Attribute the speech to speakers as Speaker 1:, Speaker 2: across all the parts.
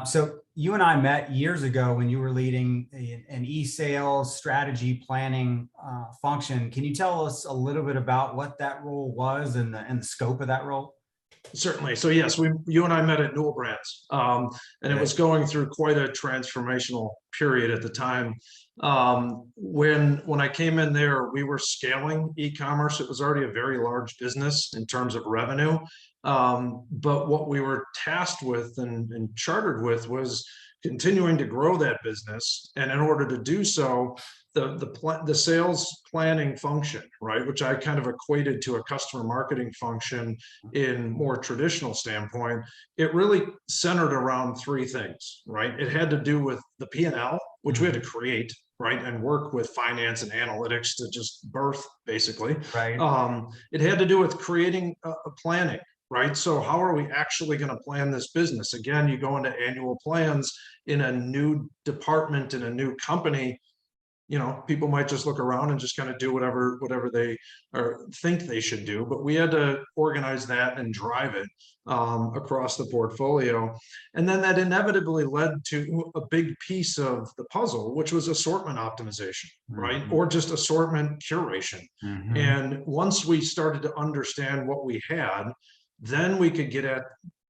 Speaker 1: So you and I met years ago when you were leading an e-sales strategy planning function. Can you tell us a little bit about what that role was and the scope of that role?
Speaker 2: Certainly. So yes, you and I met at Newell Brands, and it was going through quite a transformational period at the time. When I came in there, we were scaling e-commerce. It was already a very large business in terms of revenue, but what we were tasked with and chartered with was continuing to grow that business. And in order to do so, the sales planning function, right, which I kind of equated to a customer marketing function in more traditional standpoint, it really centered around three things, right? It had to do with the P&L, which we had to create, right, and work with finance and analytics to just birth, basically.
Speaker 1: Right.
Speaker 2: It had to do with creating a planning, right? So how are we actually going to plan this business? Again, you go into annual plans in a new department, in a new company. People might just look around and just kind of do whatever they think they should do, but we had to organize that and drive it across the portfolio. And then that inevitably led to a big piece of the puzzle, which was assortment optimization, right? Or just assortment curation. And once we started to understand what we had, then we could get at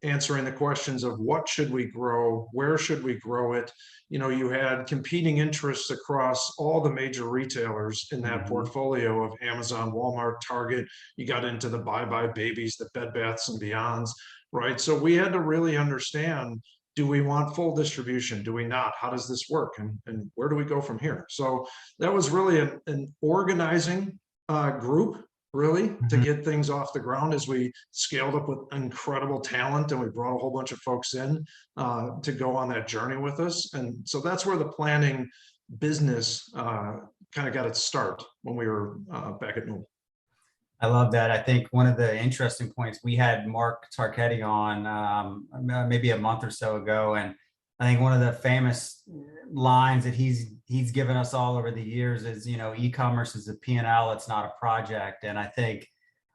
Speaker 2: answering the questions of what should we grow, where should we grow it. You had competing interests across all the major retailers in that portfolio of Amazon, Walmart, Target. You got into the Bye Babies, the Bed Baths and Beyonds, right? So we had to really understand, do we want full distribution? Do we not? How does this work? And where do we go from here? So that was really an organizing group, really, to get things off the ground as we scaled up with incredible talent, and we brought a whole bunch of folks in to go on that journey with us. And so that's where the planning business kind of got its start when we were back at Newell.
Speaker 1: I love that. I think one of the interesting points, we had Mark Tarchetti on maybe a month or so ago, and I think one of the famous lines that he's given us all over the years is, e-commerce is a P&L, it's not a project. And I think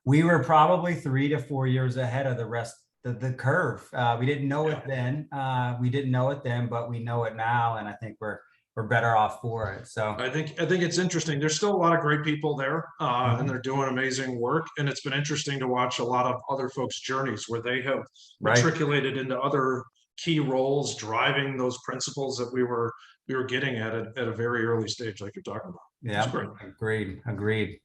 Speaker 1: we were probably 3 to 4 years ahead of the rest of the curve. We didn't know it then. But we know it now, and I think we're better off for it. So
Speaker 2: I think it's interesting. There's still a lot of great people there, and they're doing amazing work. And it's been interesting to watch a lot of other folks' journeys where they have matriculated into other key roles, driving those principles that we were getting at a very early stage, like you're talking about.
Speaker 1: Yeah, agreed.